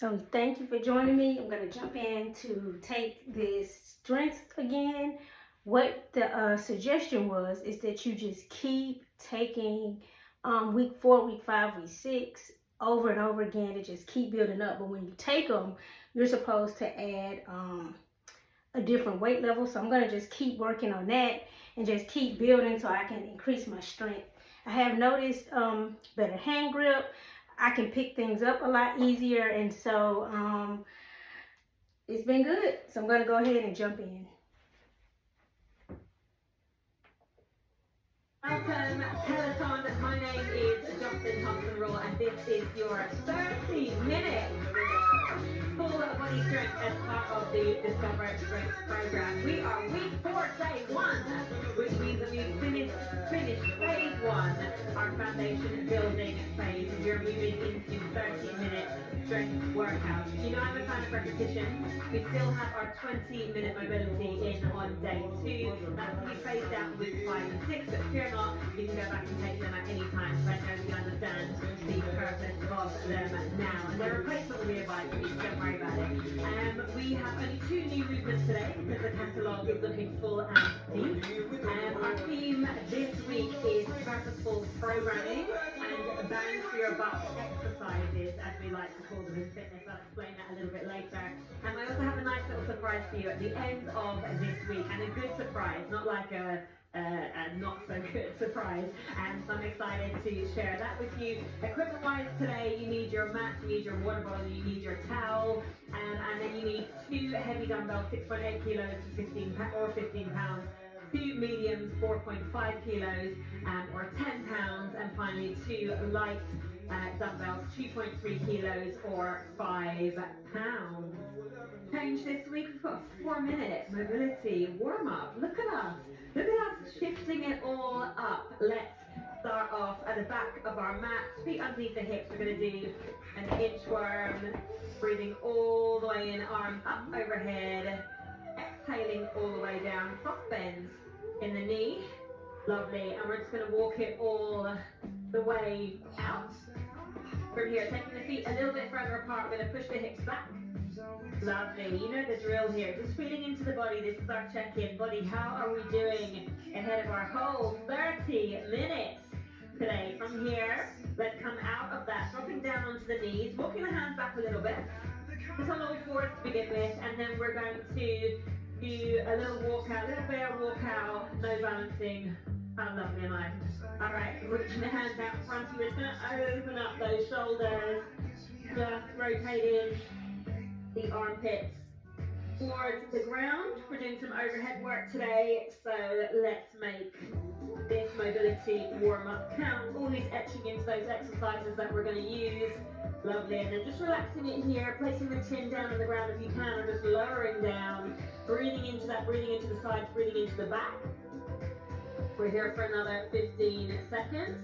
So thank you for joining me. I'm going to jump in to take this strength again. What the suggestion was is that you just keep taking week 4, week 5, week 6 over and over again to just keep building up. But when you take them, you're supposed to add a different weight level. So I'm going to just keep working on that and just keep building so I can increase my strength. I have noticed better hand grip. I can pick things up a lot easier, and so it's been good. So I'm going to go ahead and jump in. Welcome, Peloton. My name is Justin Thompson-Roll, and this is your 30-minute full body strength as part of the Discover Strength program. We are week 4, day 1, which means that we've finished phase 1, our foundation building phase. We're moving into 30-minute strength workouts. You know I'm a fan of repetition. We still have our 20-minute mobility in on day 2. That's going to be phased out in weeks 5 and 6, but fear not, you can go back and take them at any time. So I know you understand the purpose of them now. And they're a replacement will be a bike, don't worry about it. We have only 2 new movements today because the catalogue is looking full and deep. Our theme this week is purposeful programming and bang for your buck exercises, as we like to call them in fitness. I'll explain that a little bit later. And I also have a nice little surprise for you at the end of this week, and a good surprise, not like a not so good surprise, and so I'm excited to share that with you. Equipment wise today, you need your mat, you need your water bottle, you need your towel, and then you need 2 heavy dumbbells, 6.8 kilos to 15 pounds, 2 mediums, 4.5 kilos or 10 pounds, and finally 2 light dumbbells, 2.3 kilos or 5 pounds. Change this week, we've got a 4-minute mobility warm-up. Look at us shifting it all up. Let's start off at the back of our mat, feet underneath the hips. We're going to do an inchworm, breathing all the way in, arms up overhead, exhaling all the way down, soft bend in the knee. Lovely, and we're just going to walk it all the way out. From here, taking the feet a little bit further apart, we're going to push the hips back. Lovely, you know the drill here. Just feeling into the body. This is our check-in. Body, how are we doing ahead of our whole 30 minutes today? From here, let's come out of that, dropping down onto the knees, walking the hands back a little bit. Just on all fours to begin with, and then we're going to do a little walkout, little bear walkout, no balancing. How lovely am I? All right, reaching the hands out in front of you. We're just going to open up those shoulders, just rotating the armpits towards the ground. We're doing some overhead work today, so let's make this mobility warm-up count. All these etching into those exercises that we're going to use. Lovely, and then just relaxing it here, placing the chin down on the ground if you can, or just lowering down, breathing into that, breathing into the sides, breathing into the back. We're here for another 15 seconds.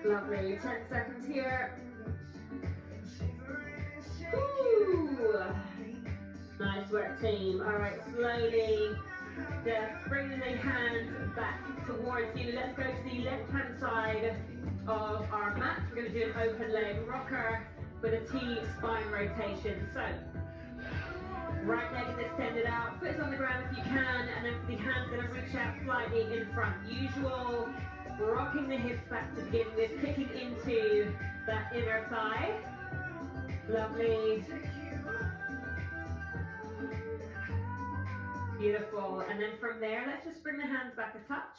Lovely, 10 seconds here. Ooh. Nice work, team. All right, slowly just bringing the hands back towards you. Let's go to the left-hand side of our mat. We're going to do an open leg rocker with a T spine rotation. So, right leg is extended out, foot is on the ground if you can, and then for the hands, going to reach out slightly in front. Usual, rocking the hips back to begin with, kicking into that inner thigh. Lovely. Beautiful. And then from there, let's just bring the hands back a touch.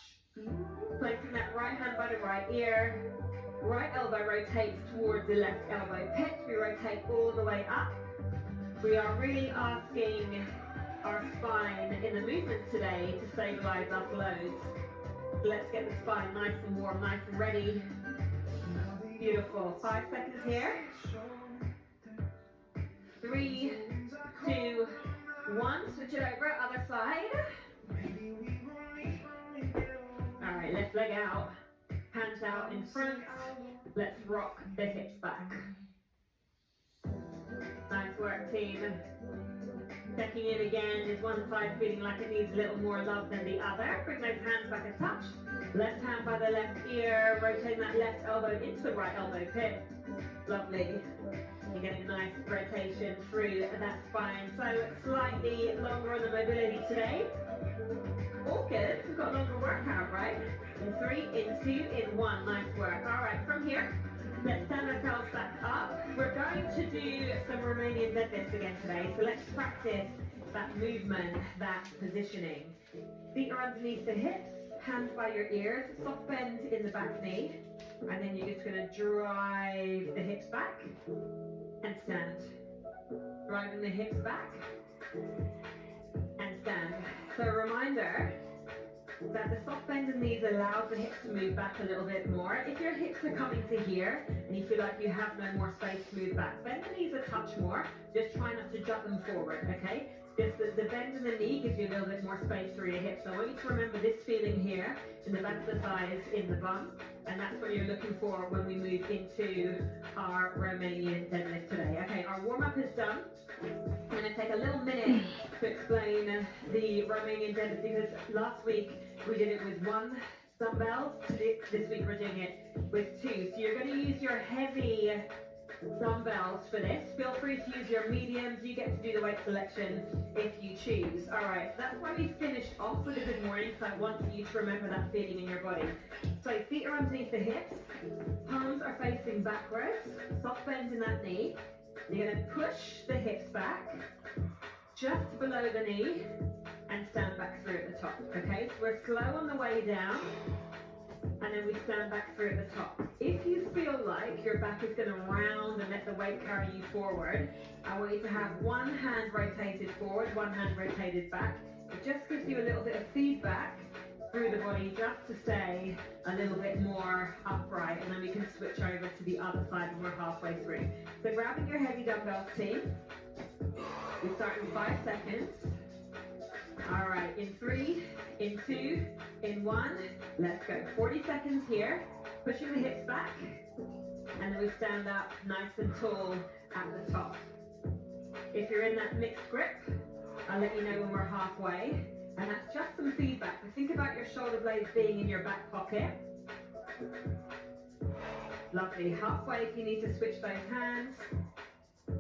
Placing that right hand by the right ear. Right elbow rotates towards the left elbow pit. We rotate all the way up. We are really asking our spine in the movements today to stabilize us loads. Let's get the spine nice and warm, nice and ready. Beautiful. 5 seconds here. 3, 2, 1. Switch it over, other side. All right, left leg out, hands out in front. Let's rock the hips back. Nice work, team. Checking in again. Is one side feeling like it needs a little more love than the other? Bring those hands back a touch. Left hand by the left ear, rotating that left elbow into the right elbow pit. Lovely. You're getting a nice rotation through that spine. So slightly longer on the mobility today. All good. We've got a longer workout, right? In 3, in 2, in 1. Nice work. All right, from here, let's stand ourselves back up. We're going to do some Romanian deadlifts again today. So let's practice that movement, that positioning. Feet are underneath the hips, hands by your ears, soft bend in the back knee. And then you're just going to drive the hips back and stand. Driving the hips back and stand. So a reminder that the soft bend in these allows the hips to move back a little bit more. If your hips are coming to here and you feel like you have no more space to move back, bend the knees a touch more. Just try not to jut them forward, okay? Just the bend in the knee gives you a little bit more space through your hips. So I want you to remember this feeling here in the back of the thighs, in the bum, and that's what you're looking for when we move into our Romanian deadlift today. Okay, our warm-up is done. I'm going to take a little minute to explain the Romanian deadlift because last week we did it with 1 dumbbell. This week we're doing it with 2. So you're going to use your heavy dumbbells for this. Feel free to use your mediums. You get to do the weight selection if you choose. All right, so that's why we finished off with a good morning. So I want you to remember that feeling in your body. So feet are underneath the hips, palms are facing backwards, soft bend in that knee. You're going to push the hips back just below the knee and stand back through at the top. Okay, so we're slow on the way down. And then we stand back through at the top. If you feel like your back is going to round and let the weight carry you forward, I want you to have one hand rotated forward, one hand rotated back. It just gives you a little bit of feedback through the body just to stay a little bit more upright, and then we can switch over to the other side when we're halfway through. So grabbing your heavy dumbbells, team. We start in 5 seconds. All right, in 3, in 2, in 1, let's go. 40 seconds here, pushing the hips back, and then we stand up nice and tall at the top. If you're in that mixed grip, I'll let you know when we're halfway, and that's just some feedback. So think about your shoulder blades being in your back pocket. Lovely, halfway if you need to switch those hands.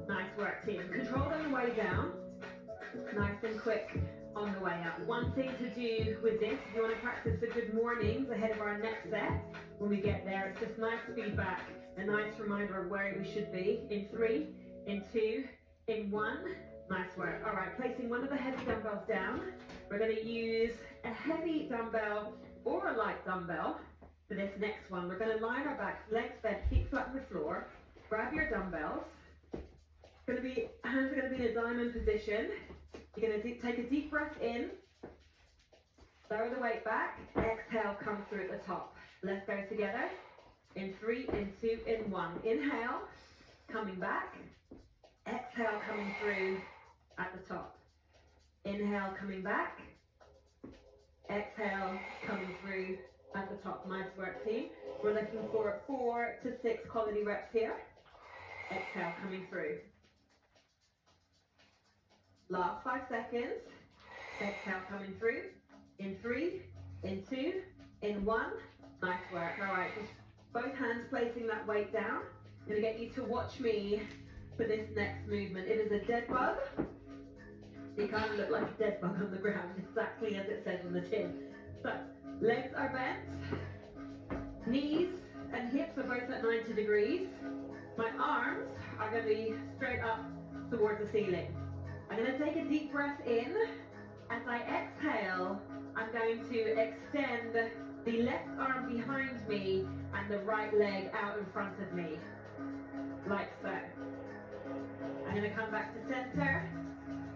Nice work, team. Control on the way down, nice and quick on the way up. One thing to do with this, if you want to practice the good mornings ahead of our next set, when we get there, it's just nice feedback, a nice reminder of where we should be. In 3, in 2, in 1. Nice work. All right, placing one of the heavy dumbbells down. We're going to use a heavy dumbbell or a light dumbbell for this next one. We're going to line our backs, legs bent, feet flat on the floor. Grab your dumbbells. Hands are going to be in a diamond position. You're going to take a deep breath in, lower the weight back, exhale, come through at the top. Let's go together. In 3, in 2, in 1. Inhale, coming back. Exhale, coming through at the top. Inhale, coming back. Exhale, coming through at the top. Nice work, team. We're looking for 4 to 6 quality reps here. Exhale, coming through. Last 5 seconds. Exhale, coming through. In 3, in 2, in 1. Nice work. All right, just both hands placing that weight down. I'm going to get you to watch me for this next movement. It is a dead bug. You kind of look like a dead bug on the ground, exactly as it says on the tin. So, legs are bent. Knees and hips are both at 90 degrees. My arms are going to be straight up towards the ceiling. I'm going to take a deep breath in. As I exhale, I'm going to extend the left arm behind me and the right leg out in front of me, like so. I'm going to come back to center.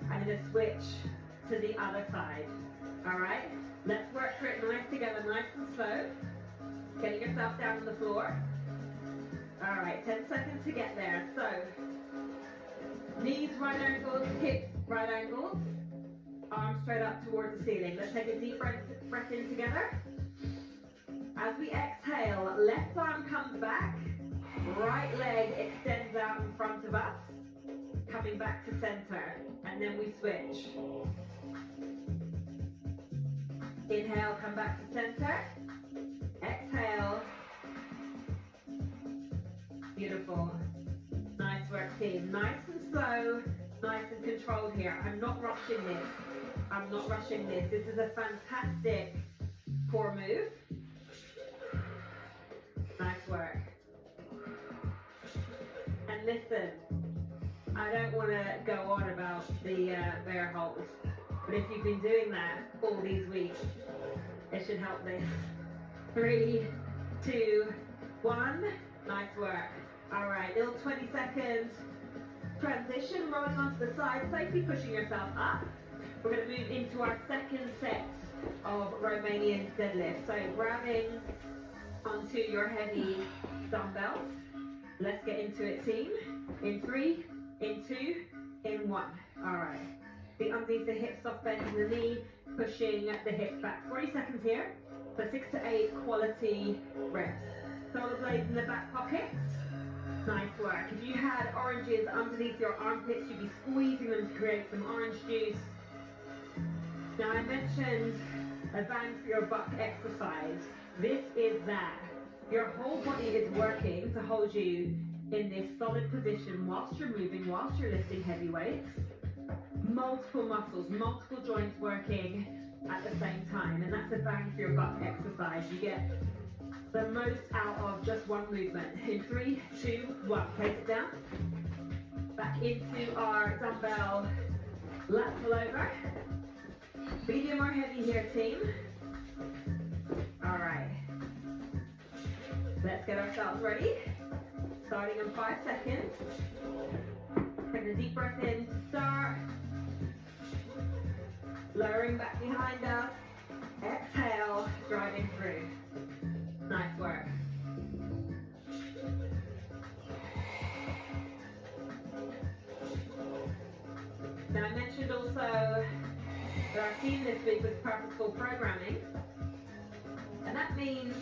I'm going to switch to the other side. All right? Let's work through it nice together, nice and slow. Getting yourself down on the floor. All right, 10 seconds to get there. So, knees right angles, hips right angles, arms straight up towards the ceiling. Let's take a deep breath in together. As we exhale, left arm comes back, right leg extends out in front of us, coming back to center, and then we switch. Inhale, come back to center. Exhale. Beautiful. in. Nice and slow, nice and controlled here. I'm not rushing this. I'm not rushing this. This is a fantastic core move. Nice work. And listen, I don't want to go on about the bear hold, but if you've been doing that all these weeks, it should help this. 3, 2, 1. Nice work. All right, little 20-second transition, rolling onto the side, safely pushing yourself up. We're going to move into our second set of Romanian deadlift. So grabbing onto your heavy dumbbells. Let's get into it, team. In 3, in 2, in 1. All right. Feet underneath the hips, soft bend in the knee, pushing the hips back. 40 seconds here. So 6 to 8 quality reps. Shoulder blades in the back pockets. Nice work. If you had oranges underneath your armpits, you'd be squeezing them to create some orange juice. Now I mentioned a bang for your buck exercise. This is that. Your whole body is working to hold you in this solid position whilst you're moving, whilst you're lifting heavy weights. Multiple muscles, multiple joints working at the same time, and that's a bang for your buck exercise. You get the most out of just one movement. In 3, 2, 1. Place it down. Back into our dumbbell lateral over. Medium or heavy here, team. All right. Let's get ourselves ready. Starting in 5 seconds. Taking a deep breath in to start. Lowering back behind us. Exhale, driving through. Nice work. Now I mentioned also that our theme this week was purposeful programming. And that means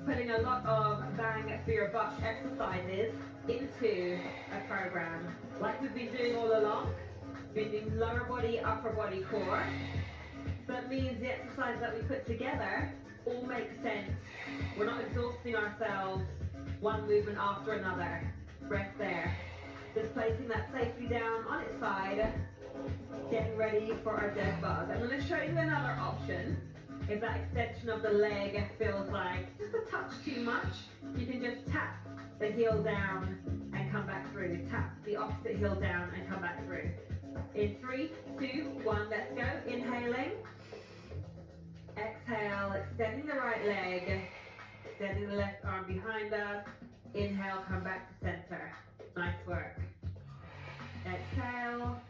putting a lot of bang for your buck exercises into a program. Like we've been doing all along. We've been doing lower body, upper body, core. That means the exercise that we put together all makes sense. We're not exhausting ourselves one movement after another. Rest there. Just placing that safely down on its side. Getting ready for our dead bug. I'm going to show you another option. If that extension of the leg feels like just a touch too much, you can just tap the heel down and come back through. Tap the opposite heel down and come back through. In 3, 2, 1, let's go. Inhaling. Exhale, extending the right leg, extending the left arm behind us. Inhale, come back to center. Nice work. Exhale,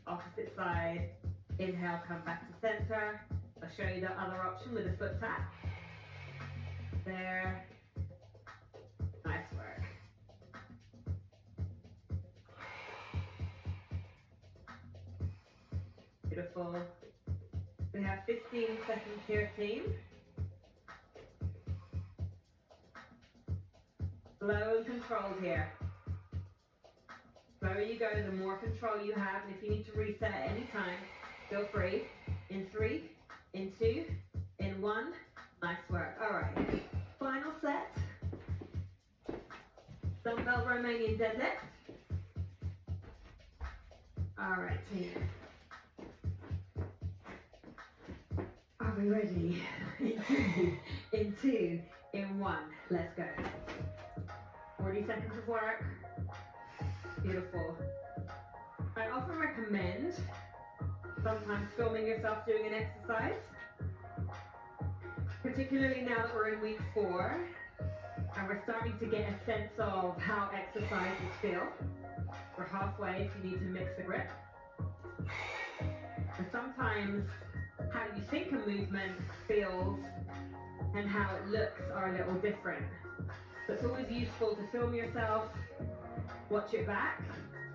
opposite side. Inhale, come back to center. I'll show you the other option with a foot tap. There. Nice work. Beautiful. We have 15 seconds here, team. Slow and controlled here. Slower you go, the more control you have. And if you need to reset at any time, feel free. In 3, in 2, in 1. Nice work. All right. Final set. Dumbbell Romanian deadlift. All right, team. Are we ready? In 3, in 2, in 1. Let's go. 40 seconds of work. Beautiful. I often recommend sometimes filming yourself doing an exercise, particularly now that we're in week 4 and we're starting to get a sense of how exercises feel. We're halfway if you need to mix the grip. And sometimes how you think a movement feels and how it looks are a little different. So it's always useful to film yourself, watch it back,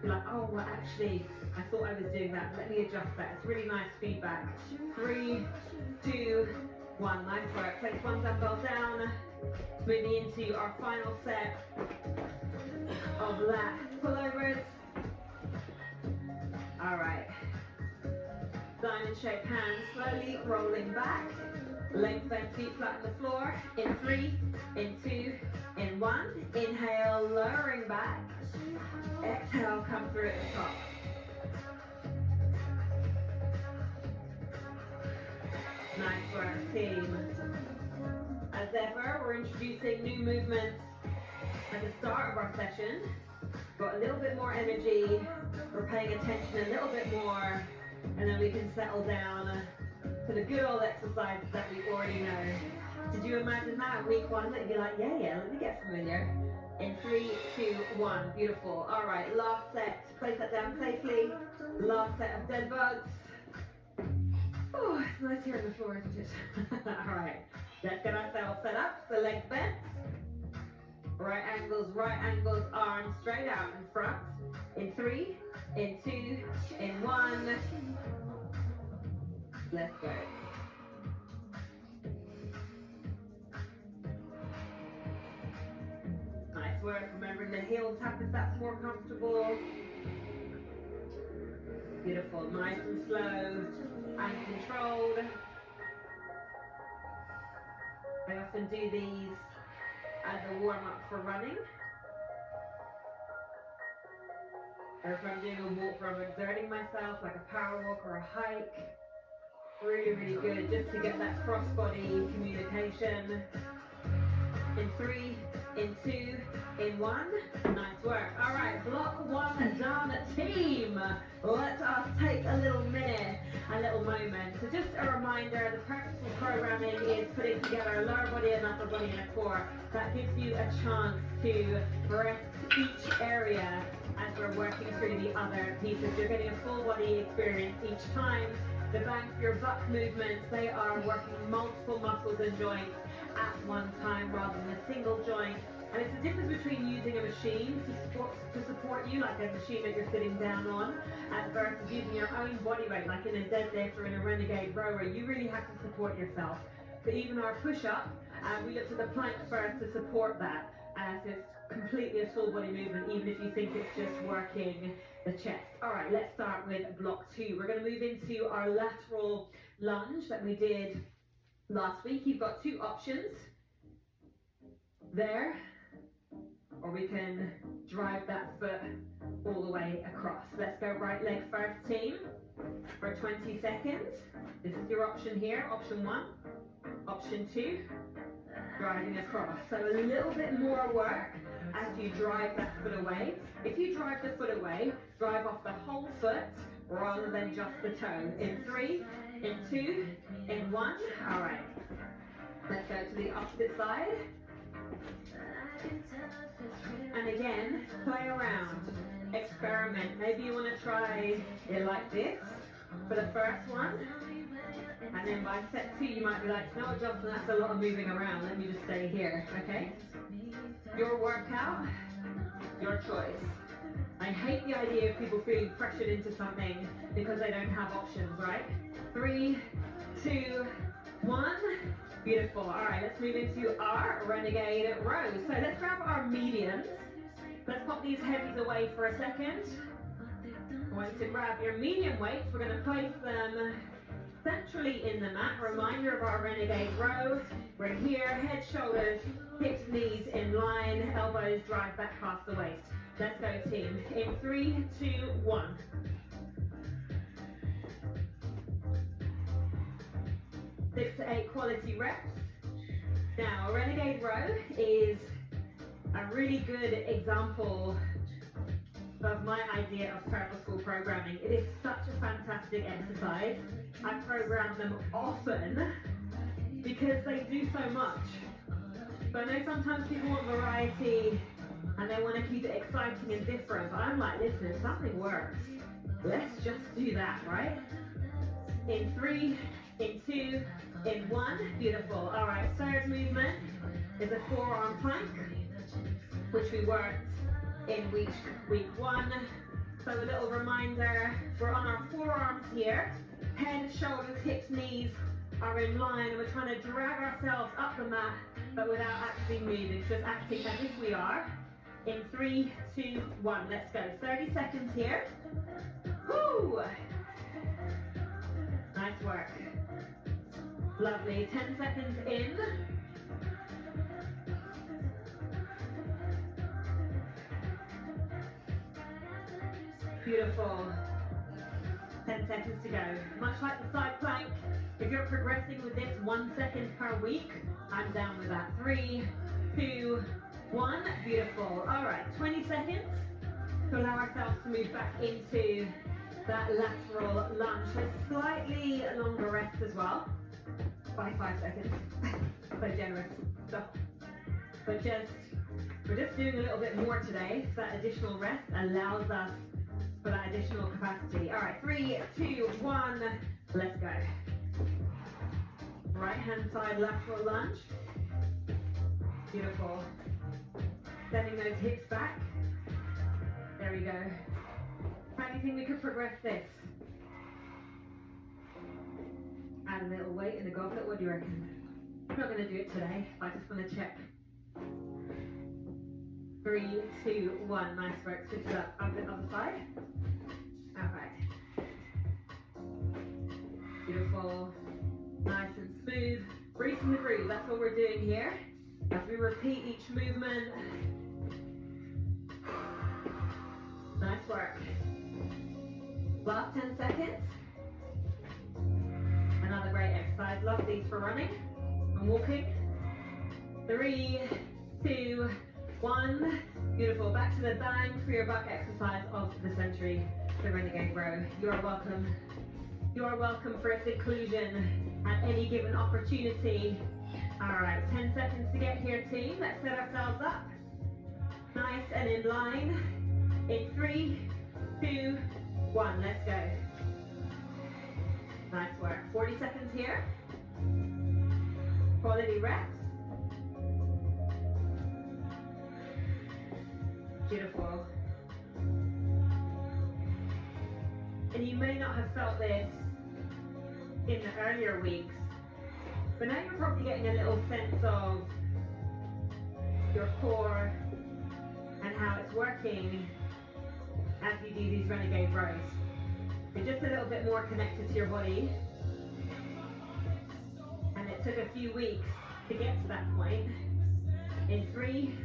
be like, oh, well, actually, I thought I was doing that. Let me adjust that. It's really nice feedback. 3, 2, 1. Nice work. Place one dumbbell down. Moving into our final set of lat pullovers. All right. Diamond shaped hands slowly rolling back. Legs bent, feet flat on the floor. In 3, in 2, in 1. Inhale, lowering back. back. Exhale, come through at the top. Nice work, team. As ever, we're introducing new movements at the start of our session. Got a little bit more energy, we're paying attention a little bit more, and then we can settle down to the good old exercises that we already know. Did you imagine that week one that you'd be like, yeah, let me get familiar. In 3, 2, 1, beautiful. All right, last set, place that down safely. Last set of dead bugs. Oh, it's nice here on the floor, isn't it? All right, let's get ourselves set up, so legs bent. Right angles, arms straight out in front. In 3, in 2, in 1. Let's go. Nice work. Remembering the heels tap if that's more comfortable. Beautiful. Nice and slow and controlled. I often do these as a warm-up for running. Or if I'm doing a walk where I'm exerting myself, like a power walk or a hike. Really, really good just to get that cross-body communication. In 3, in 2, in 1. Nice work. All right, block 1 done, team. Let us take a little minute, a little moment. So just a reminder, the purposeful programming is putting together a lower body, an upper body, and a core. That gives you a chance to rest each area as we're working through the other pieces. You're getting a full body experience each time. The bank, your butt movements, they are working multiple muscles and joints at one time rather than a single joint. And it's the difference between using a machine to support you, like a machine that you're sitting down on, versus using your own body weight, like in a deadlift or in a renegade row, where you really have to support yourself. So even our push-up, we looked at the plank first to support that. So it's completely a full body movement, even if you think it's just working the chest. All right, let's start with block 2. We're going to move into our lateral lunge that we did last week. You've got 2 options there, or we can drive that foot all the way across. Let's go right leg first, team, for 20 seconds. This is your option here, option 1. Option 2, driving across. So a little bit more work as you drive that foot away. If you drive the foot away, drive off the whole foot rather than just the toe. In 3, in 2, in 1. All right. Let's go to the opposite side. And again, play around, experiment. Maybe you want to try it like this for the first one. And then by set 2, you might be like, no, Johnson, that's a lot of moving around. Let me just stay here, okay? Your workout, your choice. I hate the idea of people feeling pressured into something because they don't have options, right? 3, 2, 1. Beautiful. All right, let's move into our renegade row. So let's grab our mediums. Let's pop these heavies away for a second. I want you to grab your medium weights. We're going to place them centrally in the mat. Reminder of our renegade row. We're here, head, shoulders, hips, knees in line, elbows drive back past the waist. Let's go, team. In 3, 2, 1. Six to 8 quality reps. Now, a renegade row is a really good example of my idea of purposeful programming. It is such a fantastic exercise. I program them often because they do so much. But I know sometimes people want variety and they want to keep it exciting and different. But I'm like, listen, if something works, let's just do that, right? In 3, in 2, in 1. Beautiful. All right, third movement is a forearm plank, which we worked in week 1. So a little reminder, we're on our forearms here. Head, shoulders, hips, knees are in line. We're trying to drag ourselves up the mat, but without actually moving, just acting as if we are. In 3, 2, 1, let's go. 30 seconds here. Woo! Nice work. Lovely. 10 seconds in. Beautiful. 10 seconds to go. Much like the side plank, if you're progressing with this 1 second per week, I'm down with that. 3, 2, 1. Beautiful. All right, 20 seconds to allow ourselves to move back into that lateral lunge. So slightly longer rest as well. By 5 seconds. So generous. But we're just doing a little bit more today. So that additional rest allows us for that additional capacity. All right, 3, 2, 1, let's go. Right hand side lateral lunge. Beautiful. Sending those hips back. There we go. How do you think we could progress this? Add a little weight in the goblet, what do you reckon? I'm not going to do it today, I just want to check. 3, 2, 1, nice work. Switch it up the other side. Alright. Beautiful. Nice and smooth. Breathe from the groove, that's what we're doing here. As we repeat each movement. Nice work. Last 10 seconds. Another great exercise. Love these for running and walking. 3, 2, 1. Beautiful. Back to the bang for your buck exercise of the century, the Renegade Row. You're welcome. You're welcome for its inclusion at any given opportunity. All right, 10 seconds to get here, team. Let's set ourselves up. Nice and in line. In 3, 2, 1. Let's go. Nice work. 40 seconds here. Quality reps. Beautiful. And you may not have felt this in the earlier weeks, but now you're probably getting a little sense of your core and how it's working as you do these Renegade rows. You're just a little bit more connected to your body, and it took a few weeks to get to that point. In 3,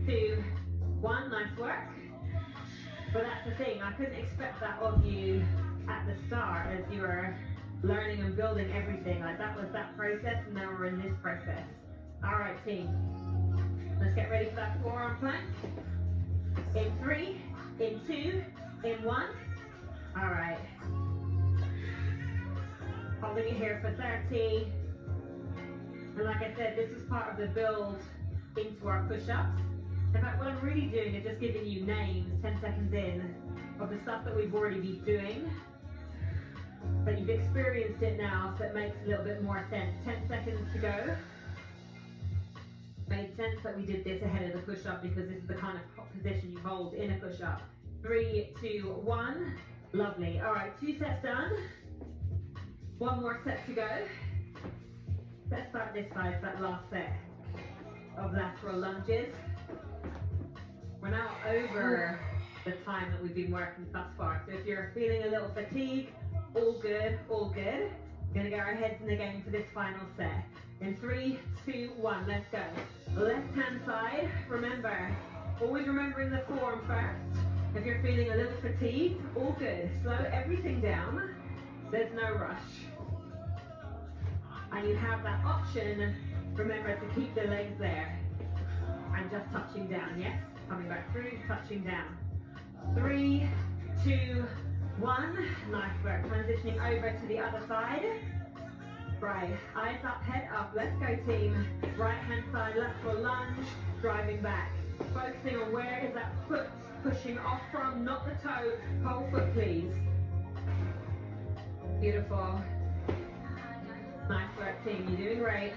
2, 1, nice work. But that's the thing, I couldn't expect that of you at the start as you were learning and building everything. Like that was that process, and now we're in this process. All right, team. Let's get ready for that forearm plank. In 3, in 2, in 1. All right. Holding it here for 30. And like I said, this is part of the build into our push-ups. In fact, what I'm really doing is just giving you names 10 seconds in of the stuff that we've already been doing. But you've experienced it now, so it makes a little bit more sense. 10 seconds to go. Made sense that we did this ahead of the push-up because this is the kind of position you hold in a push-up. 3, 2, 1. Lovely. All right, 2 sets done. 1 more set to go. Let's start this side for that last set of lateral lunges. We're now over the time that we've been working thus far. So if you're feeling a little fatigue, all good, all good. We're gonna get our heads in the game for this final set. In 3, 2, 1, let's go. Left hand side, remember, always remembering the forearm first. If you're feeling a little fatigued, all good. Slow everything down. There's no rush. And you have that option, remember, to keep the legs there. And just touching down, yes? Coming back through, touching down. 3, 2, 1. Nice work. Transitioning over to the other side. Right, eyes up, head up. Let's go, team. Right hand side, lateral lunge, driving back. Focusing on where is that foot pushing off from, not the toe. Whole foot, please. Beautiful. Nice work, team. You're doing great.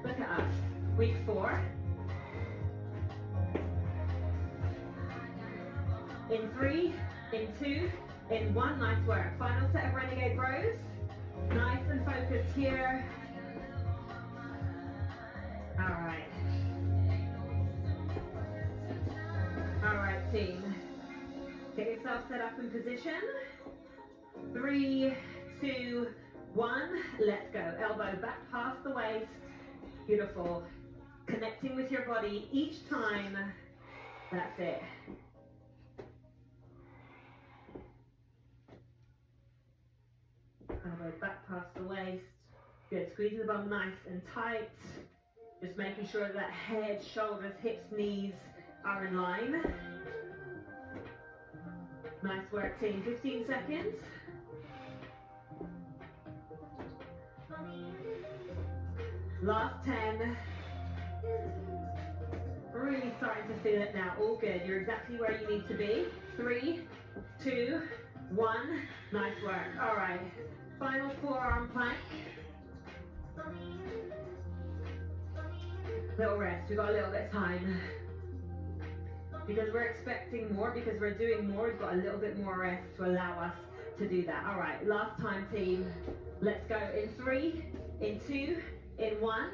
Look at us. Week 4. In 3, in 2, in 1. Nice work. Final set of Renegade rows. Nice and focused here. All right. All right, team. Get yourself set up in position. 3, 2, 1. Let's go. Elbow back past the waist. Beautiful. Connecting with your body each time. That's it. Good, squeezing the bum nice and tight. Just making sure that head, shoulders, hips, knees are in line. Nice work, team. 15 seconds. Last 10. Really starting to feel it now. All good. You're exactly where you need to be. 3, 2, 1. Nice work. All right. Final forearm plank. Little rest. We've got a little bit of time. Because we're expecting more, because we're doing more, we've got a little bit more rest to allow us to do that. All right. Last time, team. Let's go in 3, in 2, in 1.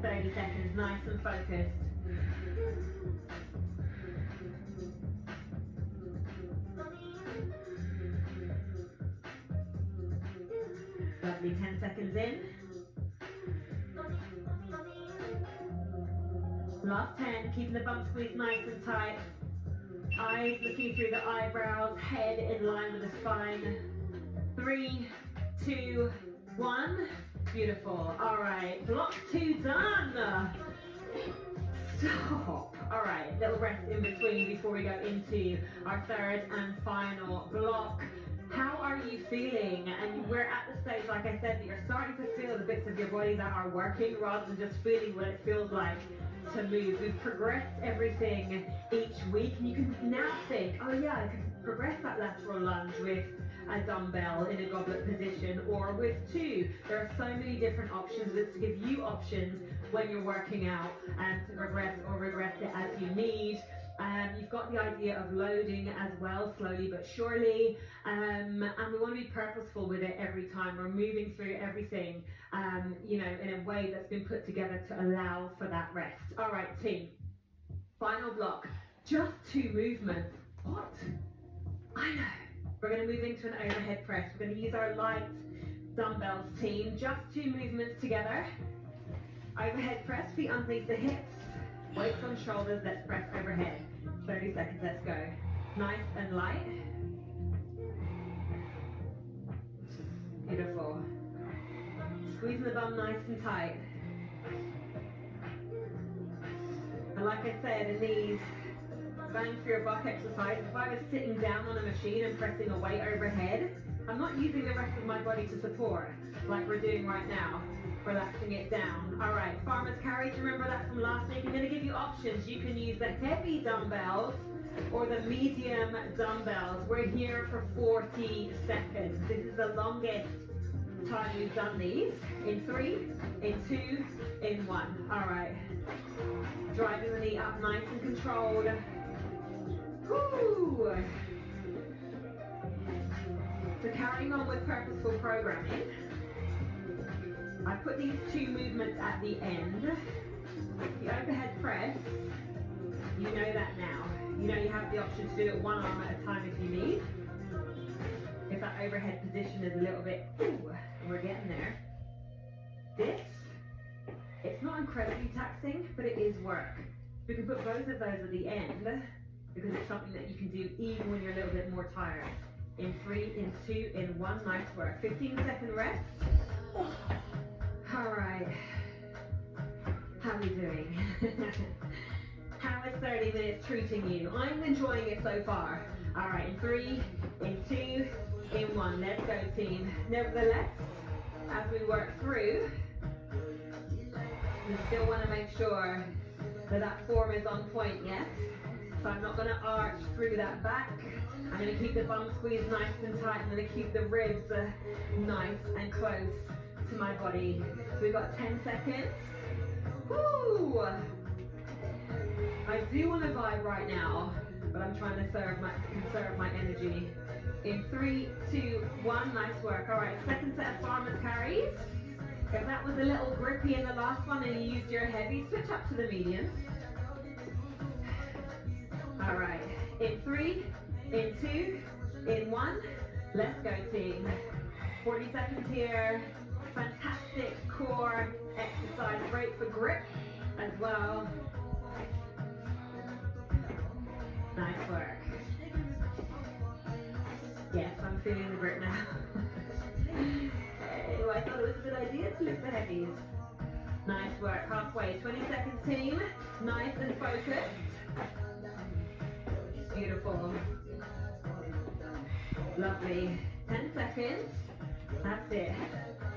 30 seconds. Nice and focused. Lovely, 10 seconds in. Last 10, keeping the bum squeeze nice and tight. Eyes looking through the eyebrows, head in line with the spine. 3, 2, 1. Beautiful. All right, block 2 done. Stop. All right, little rest in between before we go into our third and final block. How are you feeling? And we're at the stage, like I said, that you're starting to feel the bits of your body that are working rather than just feeling what it feels like to move. We've progressed everything each week, and you can now think, oh yeah, I could progress that lateral lunge with a dumbbell in a goblet position or with 2. There are so many different options. It's to give you options when you're working out and to progress or regress it as you need. You've got the idea of loading as well, slowly but surely, and we want to be purposeful with it every time. We're moving through everything, you know, in a way that's been put together to allow for that rest. All right, team, final block, just 2 movements. What? I know. We're going to move into an overhead press. We're going to use our light dumbbells, team. Just 2 movements together. Overhead press, feet underneath the hips. Weights on shoulders, let's press overhead. 30 seconds, let's go. Nice and light. Beautiful. Squeezing the bum nice and tight. And like I said, in these bang for your buck exercise, if I was sitting down on a machine and pressing a weight overhead, I'm not using the rest of my body to support, like we're doing right now. Relaxing it down. All right, farmer's carry, remember that from last week? I'm going to give you options. You can use the heavy dumbbells or the medium dumbbells. We're here for 40 seconds. This is the longest time we've done these. In 3, in 2, in 1. All right. Driving the knee up nice and controlled. Woo! So carrying on with purposeful programming, I put these 2 movements at the end. The overhead press, you know that now. You know you have the option to do it 1 arm at a time if you need. If that overhead position is a little bit, ooh, we're getting there. This, it's not incredibly taxing, but it is work. We can put both of those at the end because it's something that you can do even when you're a little bit more tired. In 3, in 2, in 1, nice work. 15-second rest. All right, how are we doing? How is 30 minutes treating you? I'm enjoying it so far. All right, in 3, in 2, in 1, let's go team. Nevertheless, as we work through, we still want to make sure that that form is on point, yes? So I'm not going to arch through that back. I'm going to keep the bum squeezed nice and tight. I'm going to keep the ribs nice and close to my body. We've got 10 seconds. Woo! I do want to vibe right now, but I'm trying to conserve my energy. In 3, 2, 1, nice work. All right, second set of farmer's carries. If that was a little grippy in the last one and you used your heavy, switch up to the medium. All right, in 3, in 2, in 1, let's go team. 40 seconds here. Fantastic core exercise, great for grip as well. Nice work. Yes, I'm feeling the grip now. Do I I thought it was a good idea to lift the heavies. Nice work, halfway, 20 seconds team. Nice and focused. Beautiful. Lovely. 10 seconds. That's it.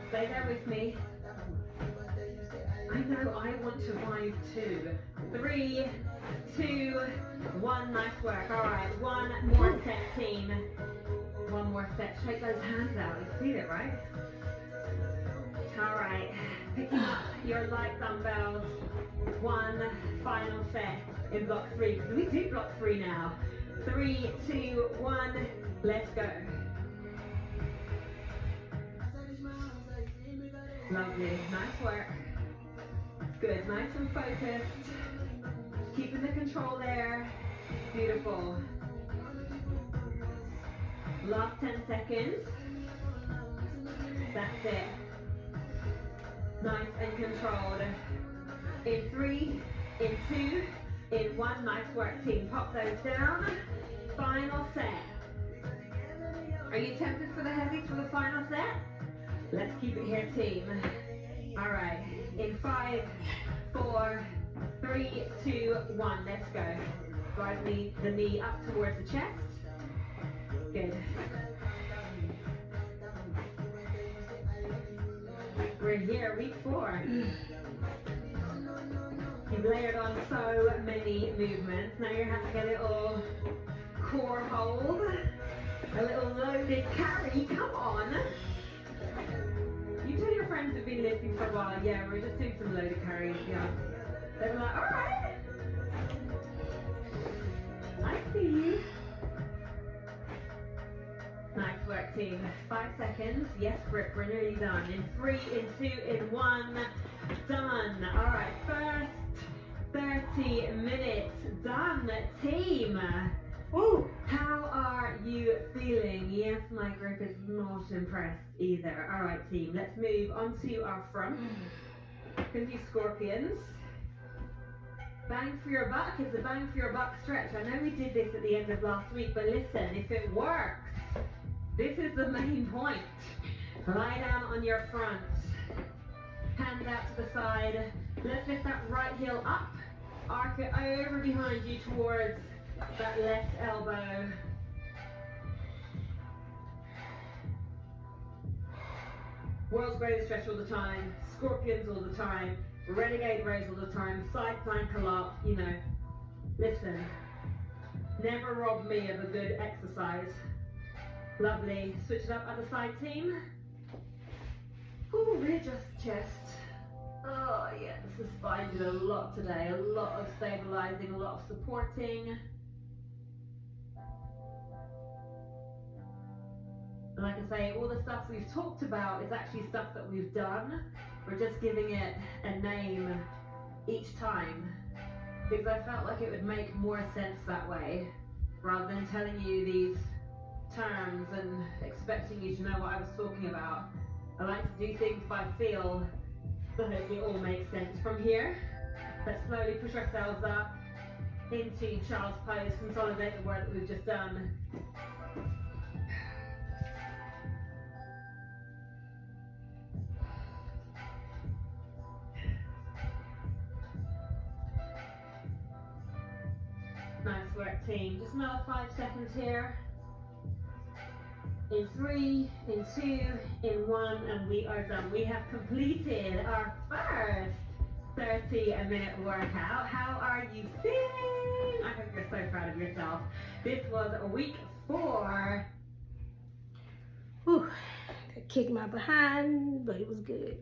Stay there with me. I know I want to vibe too. 3, 2, 1. Nice work. All right, one more set, team. One more set. Shake those hands out. You feel it, right? All right. Picking up your light dumbbells. One final set in block 3. Because we do block 3 now. 3, 2, 1. Let's go. Lovely. Nice work. Good. Nice and focused. Keeping the control there. Beautiful. Last 10 seconds. That's it. Nice and controlled. In 3, in 2, in 1. Nice work, team. Pop those down. Final set. Are you tempted for the heavies for the final set? Let's keep it here, team. All right. In 5, 4, 3, 2, 1. Let's go. Drive the knee up towards the chest. Good. We're here, week 4. You've layered on so many movements. Now you have to get a little core hold, a little loaded carry. Come on. You tell your friends who've been lifting for a while, yeah, we're just doing some loaded carries, yeah. They were like, all right. I see you. Nice work, team. 5 seconds. Yes, Britt, we're nearly done. In 3, in 2, in 1. Done. All right, first 30 minutes. Done, team. Woo. How are you feeling? Yes, my group is not impressed either. All right, team. Let's move on to our front. Gonna do scorpions. Bang for your buck is a bang for your buck stretch. I know we did this at the end of last week, but listen, if it works, this is the main point. Lie down on your front. Hands out to the side. Let's lift that right heel up. Arc it over behind you towards that left elbow. World's greatest stretch all the time. Scorpions all the time. Renegade rows all the time. Side plank a lot, you know. Listen. Never rob me of a good exercise. Lovely. Switch it up other side, team. Ooh, readjust chest. Oh yeah, this spine did a lot today. A lot of stabilizing, a lot of supporting. And like I say, all the stuff we've talked about is actually stuff that we've done. We're just giving it a name each time. Because I felt like it would make more sense that way, rather than telling you these terms and expecting you to know what I was talking about. I like to do things by feel, so hopefully it all makes sense. From here, let's slowly push ourselves up into child's pose, consolidate the work that we've just done. Nice work, team. Just another 5 seconds here. In 3, in 2, in 1, and we are done. We have completed our first 30-minute workout. How are you feeling? I hope you're so proud of yourself. This was week 4. Whew. That kicked my behind, but it was good.